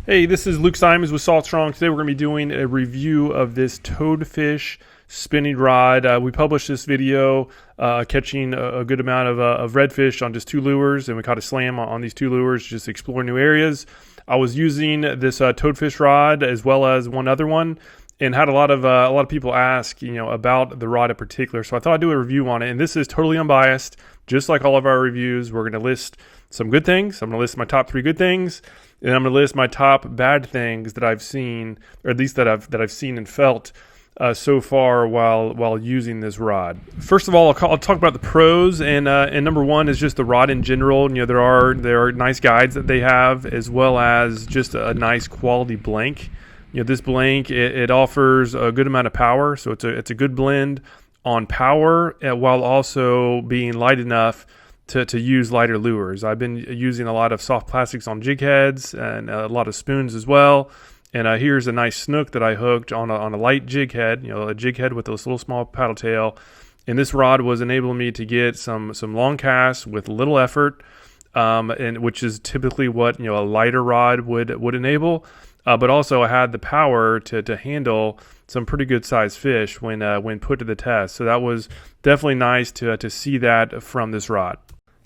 Hey, this is Luke Simons with Salt Strong. Today we're going to be doing a review of this Toadfish spinning rod. We published this video catching a good amount of redfish on just two lures, and we caught a slam on these two lures, just exploring new areas. I was using this Toadfish rod as well as one other one, and had a lot of people ask, about the rod in particular. So I thought I'd do a review on it, and this is totally unbiased, just like all of our reviews. We're going to list some good things. I'm going to list my top 3 good things, and I'm going to list my top bad things that I've seen, or at least that I've seen and felt so far while using this rod. First of all, I'll talk about the pros, and number one is just the rod in general. There are nice guides that they have, as well as just a nice quality blank. This blank it offers a good amount of power, so it's a good blend on power while also being light enough to use lighter lures. I've been using a lot of soft plastics on jig heads and a lot of spoons as well. And here's a nice snook that I hooked on a light jig head, a jig head with this little small paddle tail. And this rod was enabling me to get some long casts with little effort, and which is typically what a lighter rod would enable. But also I had the power to handle some pretty good sized fish when put to the test. So that was definitely nice to see that from this rod.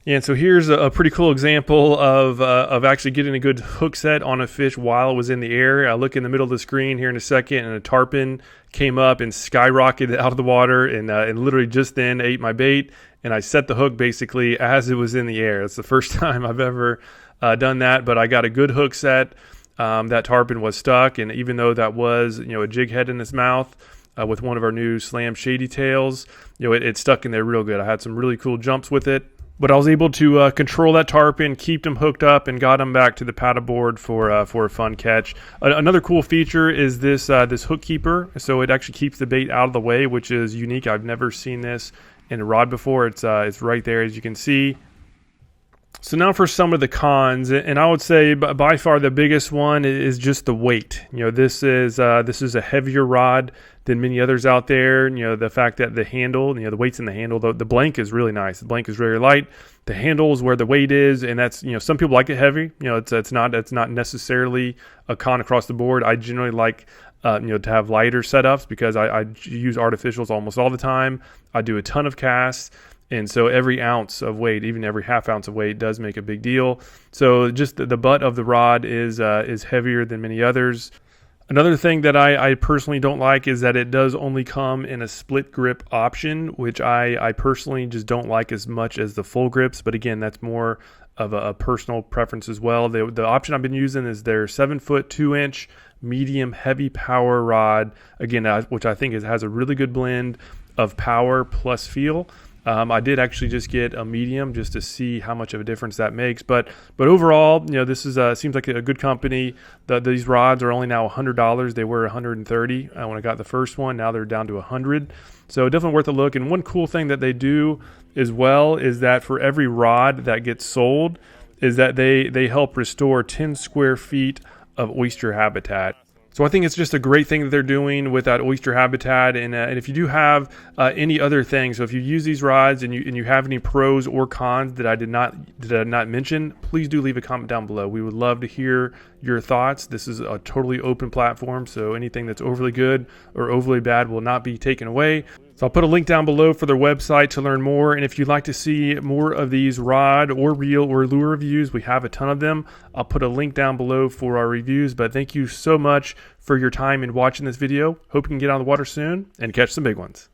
And so here's a pretty cool example of actually getting a good hook set on a fish while it was in the air. I look in the middle of the screen here in a second, and a tarpon came up and skyrocketed out of the water, and literally just then ate my bait. And I set the hook basically as it was in the air. It's the first time I've ever done that, but I got a good hook set. That tarpon was stuck, and even though that was a jig head in its mouth with one of our new slam shady tails, it stuck in there real good. I had some really cool jumps with it. But I was able to control that tarpon, keep him hooked up, and got him back to the paddleboard for a fun catch. Another cool feature is this hook keeper. So it actually keeps the bait out of the way, which is unique. I've never seen this in a rod before. It's right there, as you can see. So now for some of the cons, and I would say by far the biggest one is just the weight. This is a heavier rod than many others out there. The fact that the handle, the weight's in the handle. The blank is really nice. The blank is very light. The handle is where the weight is, and that's some people like it heavy. It's not necessarily a con across the board. I generally like to have lighter setups because I use artificials almost all the time. I do a ton of casts. And so every ounce of weight, even every half ounce of weight, does make a big deal. So just the butt of the rod is heavier than many others. Another thing that I personally don't like is that it does only come in a split grip option, which I personally just don't like as much as the full grips. But again, that's more of a personal preference as well. The option I've been using is their 7-foot 2-inch medium heavy power rod. Again, which I think has a really good blend of power plus feel. I did actually just get a medium just to see how much of a difference that makes. But overall, this is seems like a good company. These rods are only now $100. They were $130 when I got the first one. Now they're down to $100. So definitely worth a look. And one cool thing that they do as well is that for every rod that gets sold, is that they help restore 10 square feet of oyster habitat. So I think it's just a great thing that they're doing with that oyster habitat. And if you do have any other things, so if you use these rods and you have any pros or cons that I did not mention, please do leave a comment down below. We would love to hear your thoughts. This is a totally open platform, so anything that's overly good or overly bad will not be taken away. So I'll put a link down below for their website to learn more. And if you'd like to see more of these rod or reel or lure reviews, we have a ton of them. I'll put a link down below for our reviews. But thank you so much for your time in watching this video. Hope you can get on the water soon and catch some big ones.